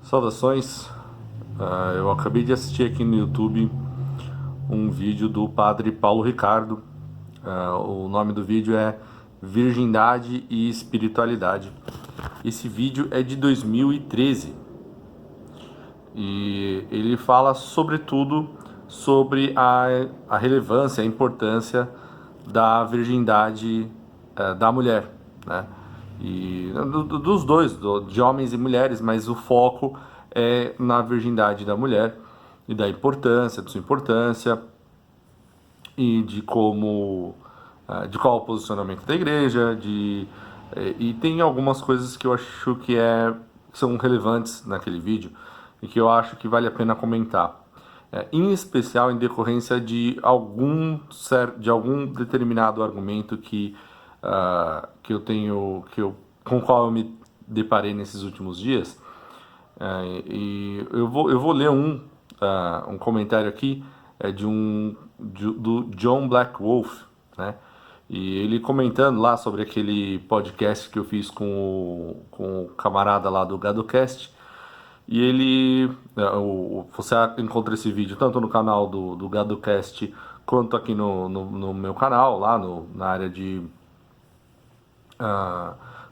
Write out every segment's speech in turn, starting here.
Saudações. Eu acabei de assistir aqui no YouTube um vídeo do padre Paulo Ricardo. O nome do vídeo é Virgindade e Espiritualidade. Esse vídeo é de 2013 e ele fala sobretudo sobre a relevância, a importância da virgindade da mulher, né? E dos dois, de homens e mulheres, mas o foco é na virgindade da mulher e da importância, de sua importância e de como, de qual o posicionamento da igreja, e tem algumas coisas que eu acho que são relevantes naquele vídeo e que eu acho que vale a pena comentar. Em especial em decorrência de algum determinado argumento com o qual eu me deparei nesses últimos dias. E eu vou ler um comentário aqui do John Black Wolf, né? E ele comentando lá sobre aquele podcast que eu fiz com o camarada lá do GadoCast. E você encontra esse vídeo tanto no canal do GadoCast quanto aqui no meu canal, lá na área de...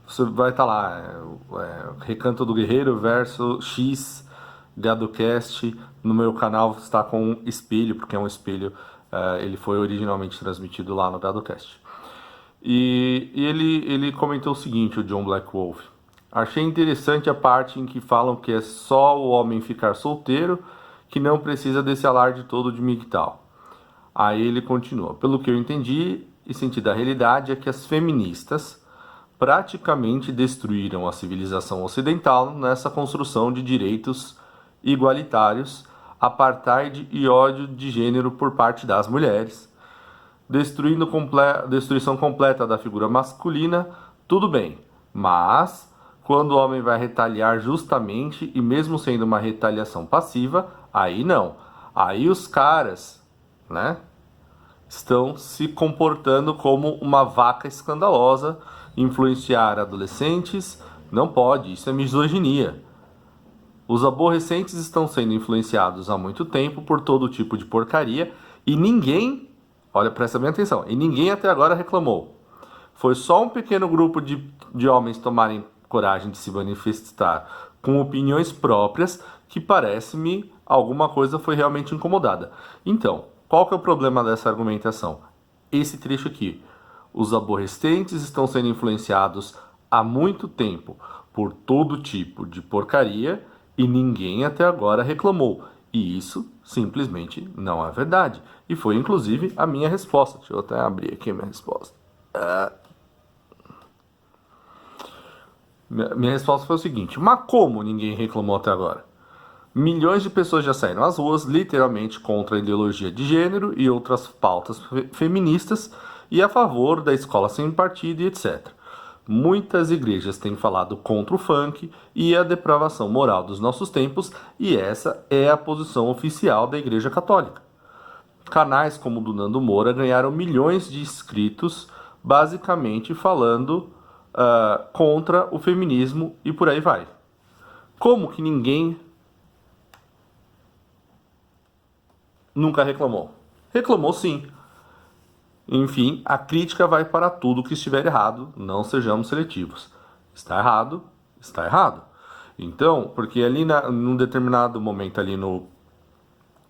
você vai estar lá, Recanto do Guerreiro versus X GadoCast. No meu canal está com um espelho, porque é um espelho, ele foi originalmente transmitido lá no GadoCast. E ele comentou o seguinte, o John Black Wolf: achei interessante a parte em que falam que é só o homem ficar solteiro que não precisa desse alarde todo de migtal. Aí ele continua: pelo que eu entendi e senti da realidade é que as feministas praticamente destruíram a civilização ocidental nessa construção de direitos igualitários, apartheid e ódio de gênero por parte das mulheres, destruição completa da figura masculina. Tudo bem, mas quando o homem vai retaliar justamente, e mesmo sendo uma retaliação passiva, aí não. Aí os caras, né, estão se comportando como uma vaca escandalosa. Influenciar adolescentes não pode, isso é misoginia. Os aborrecentes estão sendo influenciados há muito tempo por todo tipo de porcaria e ninguém, olha, presta bem atenção, e ninguém até agora reclamou. Foi só um pequeno grupo de homens tomarem coragem de se manifestar com opiniões próprias que parece-me alguma coisa foi realmente incomodada. Então, qual que é o problema dessa argumentação? Esse trecho aqui. Os aborrecentes estão sendo influenciados há muito tempo por todo tipo de porcaria e ninguém até agora reclamou. E isso simplesmente não é verdade. E foi inclusive a minha resposta. Deixa eu até abrir aqui a minha resposta. Minha resposta foi o seguinte: mas como ninguém reclamou até agora? Milhões de pessoas já saíram às ruas, literalmente contra a ideologia de gênero e outras pautas feministas e a favor da escola sem partido e etc. Muitas igrejas têm falado contra o funk e a depravação moral dos nossos tempos, e essa é a posição oficial da Igreja Católica. Canais como o do Nando Moura ganharam milhões de inscritos, basicamente falando contra o feminismo e por aí vai. Como que ninguém nunca reclamou? Reclamou sim. Enfim, a crítica vai para tudo que estiver errado, não sejamos seletivos. Está errado, está errado. Então, porque ali num determinado momento ali no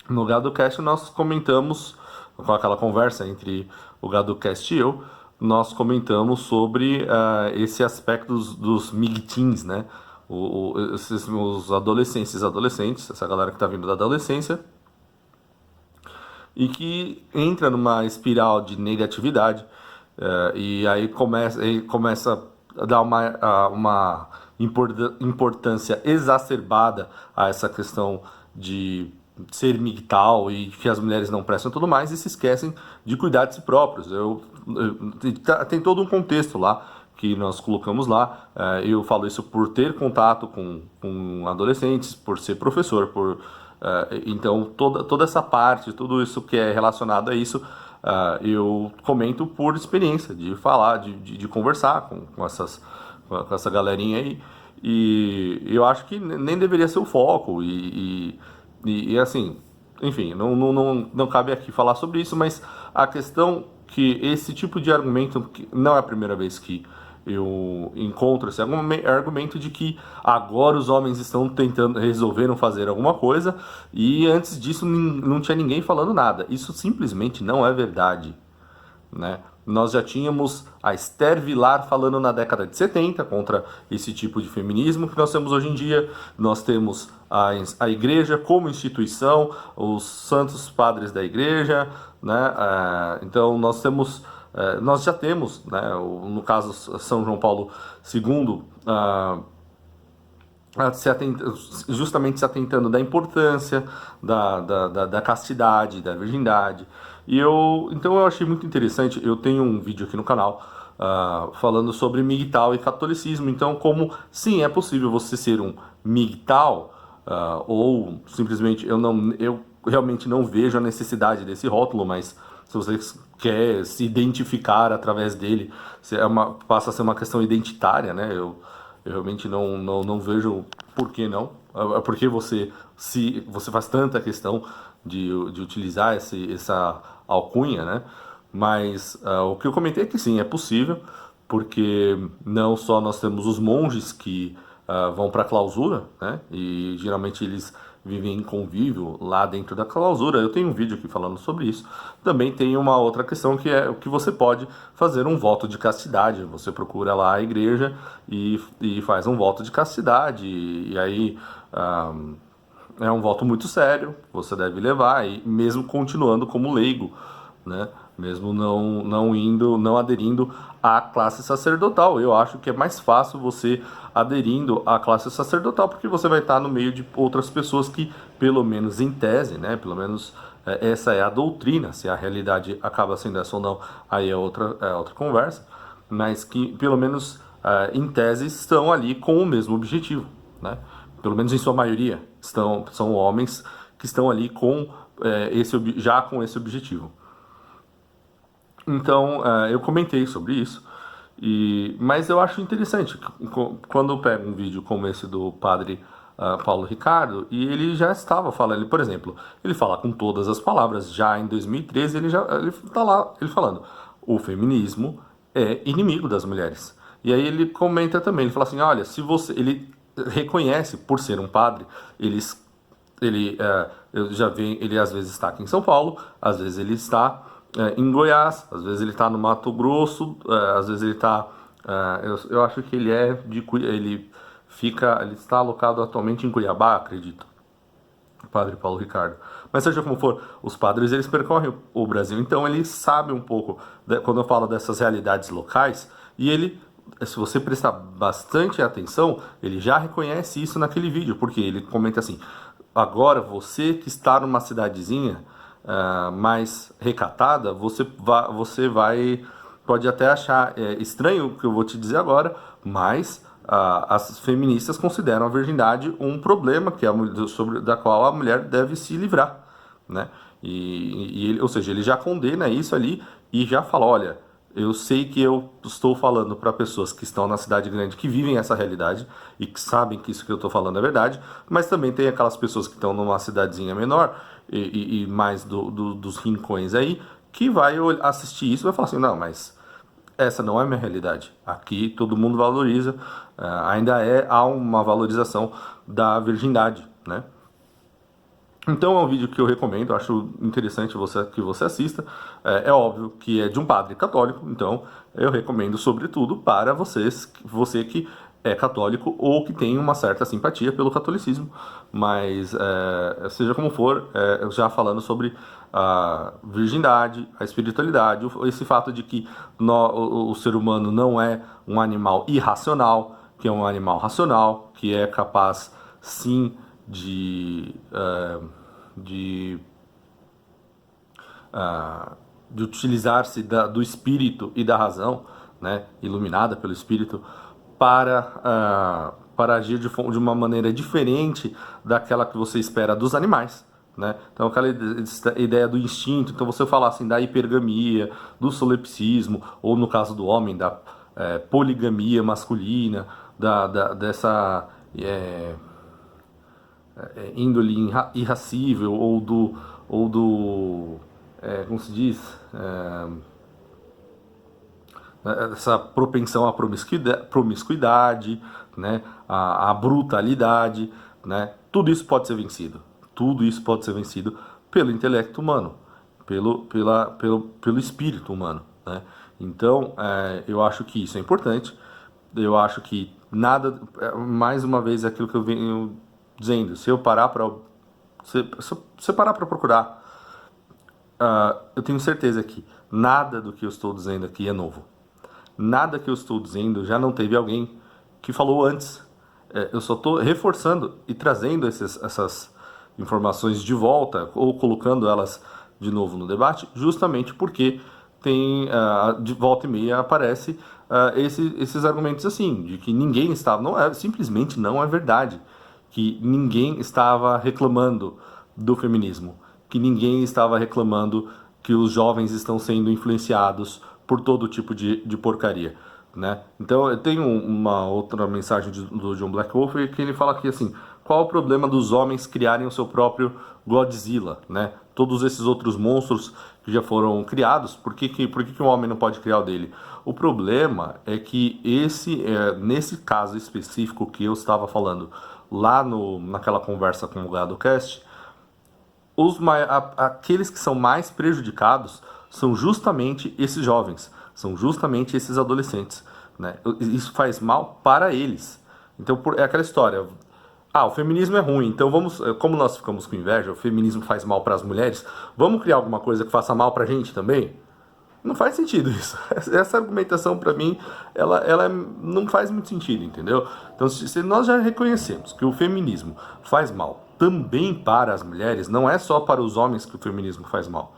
GadoCast nós comentamos, com aquela conversa entre o GadoCast e eu, nós comentamos sobre esse aspecto dos MGTeens, né? Os adolescentes, essa galera que está vindo da adolescência, e que entra numa espiral de negatividade, e aí começa a dar uma importância exacerbada a essa questão de ser migtal e que as mulheres não prestam e tudo mais, e se esquecem de cuidar de si próprios. Tem todo um contexto lá que nós colocamos lá. Eu falo isso por ter contato com adolescentes, por ser professor, então toda essa parte, tudo isso que é relacionado a isso, eu comento por experiência, de falar, de conversar com essa galerinha aí, e eu acho que nem deveria ser o foco, e assim, enfim, não cabe aqui falar sobre isso, mas a questão que esse tipo de argumento, que não é a primeira vez que eu encontro esse argumento de que agora os homens estão tentando, resolveram fazer alguma coisa e antes disso não tinha ninguém falando nada. Isso simplesmente não é verdade, né? Nós já tínhamos a Esther Vilar falando na década de 70 contra esse tipo de feminismo que nós temos hoje em dia. Nós temos a igreja como instituição, os santos padres da igreja, né? Então nós já temos, né? No caso São João Paulo II, justamente se atentando da importância da castidade, da virgindade. Então eu achei muito interessante. Eu tenho um vídeo aqui no canal falando sobre MGTOW e catolicismo. Então, como sim, é possível você ser um MGTOW ou simplesmente eu realmente não vejo a necessidade desse rótulo, mas se você quer se identificar através dele, passa a ser uma questão identitária, né? Eu realmente não vejo por que não. Porque você faz tanta questão de utilizar essa alcunha, né? Mas o que eu comentei é que sim, é possível, porque não só nós temos os monges que vão para a clausura, né? E geralmente eles vivem em convívio lá dentro da clausura. Eu tenho um vídeo aqui falando sobre isso. Também tem uma outra questão que é o que você pode fazer um voto de castidade. Você procura lá a igreja e faz um voto de castidade. E aí é um voto muito sério, você deve levar, e mesmo continuando como leigo, né? Mesmo não aderindo à classe sacerdotal. Eu acho que é mais fácil você aderindo à classe sacerdotal, porque você vai estar no meio de outras pessoas que, pelo menos em tese, né? Pelo menos essa é a doutrina. Se a realidade acaba sendo essa ou não, aí é outra conversa. Mas que, pelo menos em tese, estão ali com o mesmo objetivo, né? Pelo menos em sua maioria, são homens que estão ali já com esse objetivo. Então, eu comentei sobre isso, mas eu acho interessante quando eu pego um vídeo como esse do padre Paulo Ricardo, e ele já estava falando, por exemplo, ele fala com todas as palavras, já em 2013 ele está lá, ele falando, o feminismo é inimigo das mulheres. E aí ele comenta também, ele fala assim, olha, se você, ele reconhece, por ser um padre, eu já vi, ele às vezes está aqui em São Paulo, às vezes ele está em Goiás, às vezes ele está no Mato Grosso, às vezes ele está, eu acho que ele está alocado atualmente em Cuiabá, acredito, o padre Paulo Ricardo. Mas seja como for, os padres eles percorrem o Brasil, então ele sabe um pouco, quando eu falo dessas realidades locais, e se você prestar bastante atenção, ele já reconhece isso naquele vídeo, porque ele comenta assim, agora você que está numa cidadezinha mais recatada, pode até achar estranho o que eu vou te dizer agora, mas as feministas consideram a virgindade um problema da qual a mulher deve se livrar, né? Ou seja, ele já condena isso ali e já fala, olha, eu sei que eu estou falando para pessoas que estão na cidade grande, que vivem essa realidade e que sabem que isso que eu estou falando é verdade, mas também tem aquelas pessoas que estão numa cidadezinha menor e mais dos rincões aí, que vai assistir isso e vai falar assim, não, mas essa não é minha realidade. Aqui todo mundo valoriza, há uma valorização da virgindade, né? Então é um vídeo que eu recomendo, acho interessante que você assista. É óbvio que é de um padre católico, então eu recomendo sobretudo para você que é católico ou que tem uma certa simpatia pelo catolicismo. Mas seja como for, já falando sobre a virgindade, a espiritualidade, esse fato de que o ser humano não é um animal irracional, que é um animal racional, que é capaz sim de, de utilizar-se do espírito e da razão, né, iluminada pelo espírito, para agir de uma maneira diferente daquela que você espera dos animais, né? Então aquela ideia do instinto, então você falar assim da hipergamia, do solipsismo, ou no caso do homem, da poligamia masculina, dessa índole irracível ou do como se diz, essa propensão à promiscuidade, né, à brutalidade, né, tudo isso pode ser vencido. Tudo isso pode ser vencido pelo intelecto humano, pelo espírito humano, né? Então, eu acho que isso é importante. Eu acho que nada, mais uma vez, é aquilo que eu venho dizendo. Se eu parar para se parar para procurar, eu tenho certeza que nada do que eu estou dizendo aqui é novo. Nada que eu estou dizendo já não teve alguém que falou antes. Eu só estou reforçando e trazendo essas informações de volta ou colocando elas de novo no debate, justamente porque tem de volta e meia aparece esses argumentos assim, de que ninguém estava, não é, simplesmente não é verdade, que ninguém estava reclamando do feminismo, que ninguém estava reclamando que os jovens estão sendo influenciados por todo tipo de porcaria, né? Então eu tenho uma outra mensagem do John Blackwolf que ele fala aqui assim: qual o problema dos homens criarem o seu próprio Godzilla, né? Todos esses outros monstros que já foram criados, por que um homem não pode criar o dele? O problema é que nesse caso específico que eu estava falando lá naquela conversa com o GadoCast, aqueles que são mais prejudicados são justamente esses jovens, são justamente esses adolescentes, né? Isso faz mal para eles. Então é aquela história. O feminismo é ruim, então como nós ficamos com inveja, o feminismo faz mal para as mulheres, vamos criar alguma coisa que faça mal para a gente também? Não faz sentido isso. Essa argumentação, para mim, ela não faz muito sentido, entendeu? Então, se nós já reconhecemos que o feminismo faz mal também para as mulheres, não é só para os homens que o feminismo faz mal.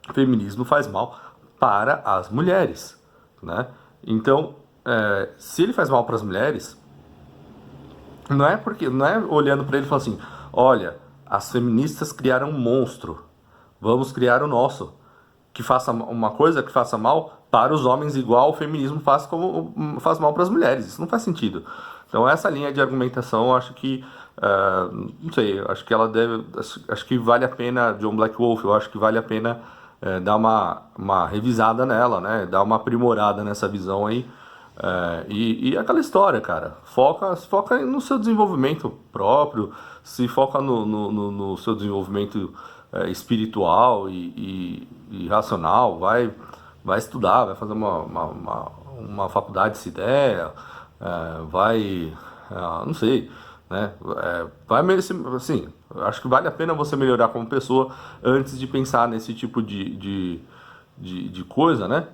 O feminismo faz mal para as mulheres, né? Então, se ele faz mal para as mulheres, não é olhando para ele e falando assim: olha, as feministas criaram um monstro, vamos criar o nosso, que faça uma coisa que faça mal para os homens igual o feminismo faz mal para as mulheres. Isso não faz sentido. Então essa linha de argumentação, eu acho que não sei, acho que ela acho que vale a pena, John Blackwolf, eu acho que vale a pena dar uma revisada nela, né? Dar uma aprimorada nessa visão aí. E aquela história, cara, se foca no seu desenvolvimento próprio, se foca no seu desenvolvimento espiritual e racional, vai estudar, vai fazer uma faculdade se der, não sei, né? Vai merecer, assim, acho que vale a pena você melhorar como pessoa antes de pensar nesse tipo de coisa, né?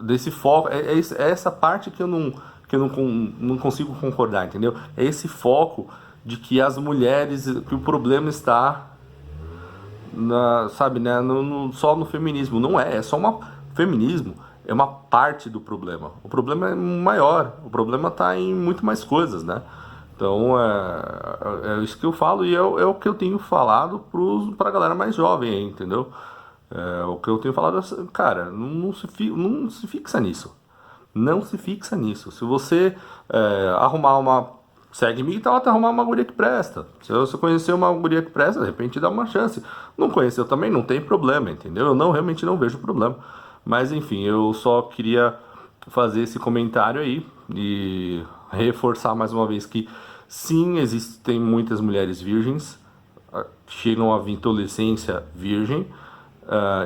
Desse foco, é essa parte que eu não consigo concordar, entendeu? É esse foco de que as mulheres, que o problema está sabe, né, só no feminismo. Não é só feminismo é uma parte do problema. O problema é maior, o problema está em muito mais coisas, né? Então é isso que eu falo e é o que eu tenho falado para a galera mais jovem, entendeu? O que eu tenho falado, cara, não se fixa nisso. Não se fixa nisso. Se você segue-me e tal, até arrumar uma guria que presta. Se você conhecer uma guria que presta, de repente dá uma chance. Não conheceu também, não tem problema, entendeu? Eu realmente não vejo problema. Mas enfim, eu só queria fazer esse comentário aí e reforçar mais uma vez que sim, existem muitas mulheres virgens, que chegam à adolescência virgem.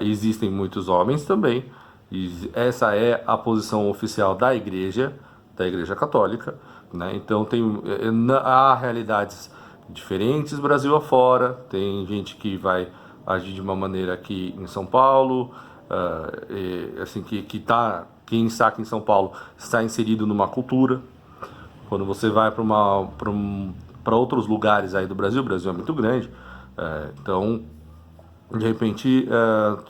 Existem muitos homens também. E essa é a posição oficial da Igreja Católica, né? Então há realidades diferentes Brasil afora. Tem gente que vai agir de uma maneira aqui em São Paulo, assim quem está aqui em São Paulo está inserido numa cultura. Quando você vai para outros lugares aí do Brasil, o Brasil é muito grande, então de repente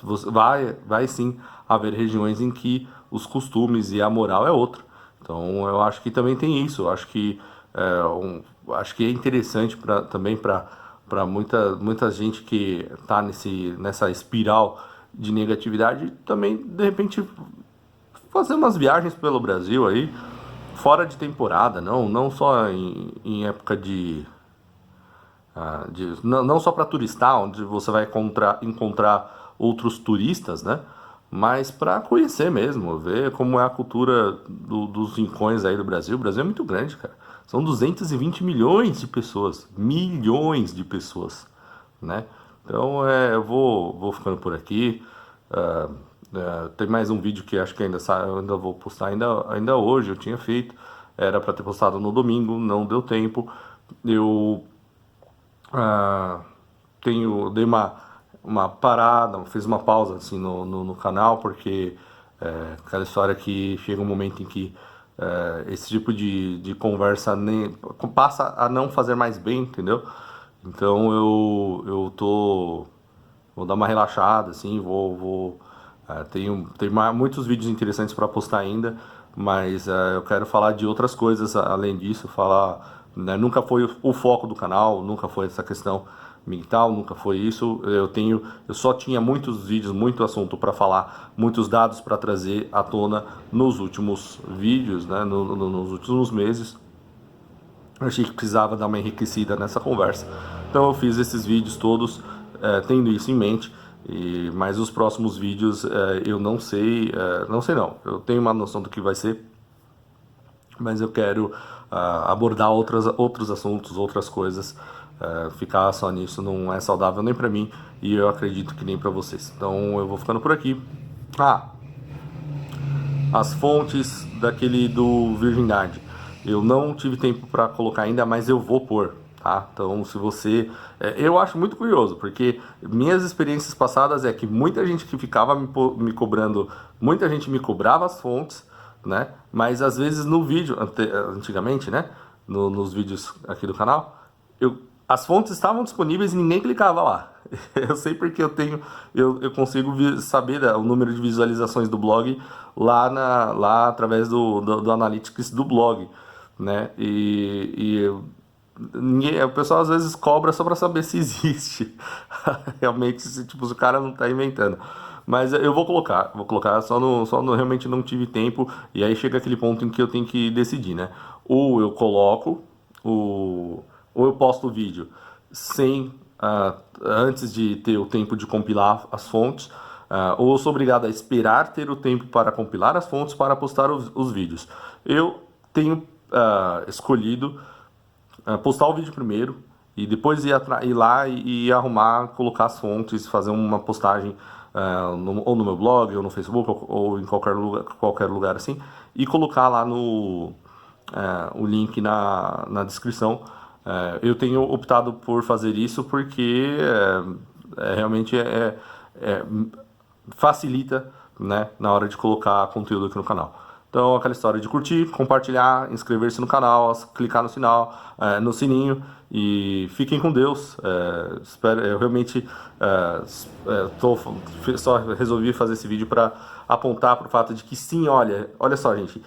você vai sim haver regiões em que os costumes e a moral é outra. Então eu acho que também tem isso. Eu acho que é interessante também para muita gente que está nessa espiral de negatividade também de repente fazer umas viagens pelo Brasil aí, fora de temporada, não só em época não só para turistar, onde você vai encontrar outros turistas, né? Mas para conhecer mesmo, ver como é a cultura dos rincões aí do Brasil. O Brasil é muito grande, cara. São 220 milhões de pessoas, né? Então eu vou ficando por aqui. Ah, tem mais um vídeo que acho que ainda sai, eu ainda vou postar ainda hoje. Eu tinha feito, era para ter postado no domingo, não deu tempo. Eu ah, dei uma parada, fiz uma pausa assim no canal, porque aquela história que chega um momento em que esse tipo de conversa passa a não fazer mais bem, entendeu? Então vou dar uma relaxada, assim, tenho muitos vídeos interessantes para postar ainda, mas eu quero falar de outras coisas além disso, falar, né, nunca foi o foco do canal, nunca foi essa questão mental, nunca foi isso. Eu só tinha muitos vídeos, muito assunto para falar, muitos dados para trazer à tona nos últimos vídeos, né, nos últimos meses. Eu achei que precisava dar uma enriquecida nessa conversa, então eu fiz esses vídeos todos tendo isso em mente. Mas os próximos vídeos eu não sei, não. Eu tenho uma noção do que vai ser, mas eu quero abordar outros assuntos, outras coisas. Ficar só nisso não é saudável nem pra mim e eu acredito que nem pra vocês. Então eu vou ficando por aqui. As fontes daquele do Virgindade. Eu não tive tempo para colocar ainda, mas eu vou pôr, tá? Então, se você... eu acho muito curioso, porque minhas experiências passadas é que muita gente que ficava me cobrando, muita gente me cobrava as fontes, né? Mas às vezes no vídeo, antigamente, né? Nos vídeos aqui do canal, as fontes estavam disponíveis e ninguém clicava lá. Eu sei porque eu consigo saber o número de visualizações do blog lá através do Analytics do blog, né? O pessoal às vezes cobra só para saber se existe. Realmente, se o cara não tá inventando. Mas eu vou colocar realmente não tive tempo, e aí chega aquele ponto em que eu tenho que decidir, né? Ou eu coloco ou eu posto o vídeo sem antes de ter o tempo de compilar as fontes, ou eu sou obrigado a esperar ter o tempo para compilar as fontes para postar os vídeos. Eu tenho escolhido postar o vídeo primeiro e depois ir lá e arrumar, colocar as fontes, fazer uma postagem ou no meu blog, ou no Facebook, ou em qualquer lugar assim, e colocar lá o link na descrição. Eu tenho optado por fazer isso porque realmente facilita, né, na hora de colocar conteúdo aqui no canal. Então, aquela história de curtir, compartilhar, inscrever-se no canal, clicar no sinal, no sininho, e fiquem com Deus. Eu realmente só resolvi fazer esse vídeo para apontar para o fato de que sim, olha só, gente,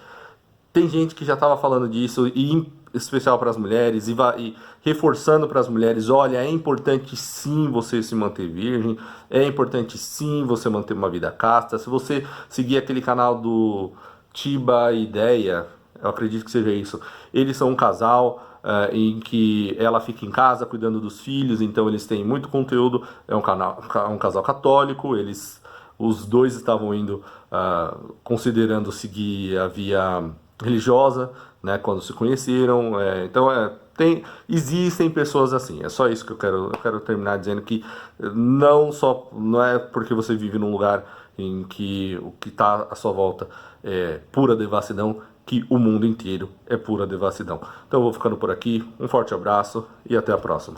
tem gente que já estava falando disso, e em especial para as mulheres, e reforçando para as mulheres: olha, é importante sim você se manter virgem, é importante sim você manter uma vida casta. Se você seguir aquele canal do Tiba Ideia, eu acredito que seja isso, eles são um casal em que ela fica em casa cuidando dos filhos, então eles têm muito conteúdo. É um casal católico, os dois estavam indo, considerando seguir a via religiosa, né, quando se conheceram. Então existem pessoas assim. É só isso que eu quero terminar dizendo, que não é porque você vive num lugar em que o que está à sua volta é pura devassidão que o mundo inteiro é pura devassidão. Então eu vou ficando por aqui, um forte abraço e até a próxima.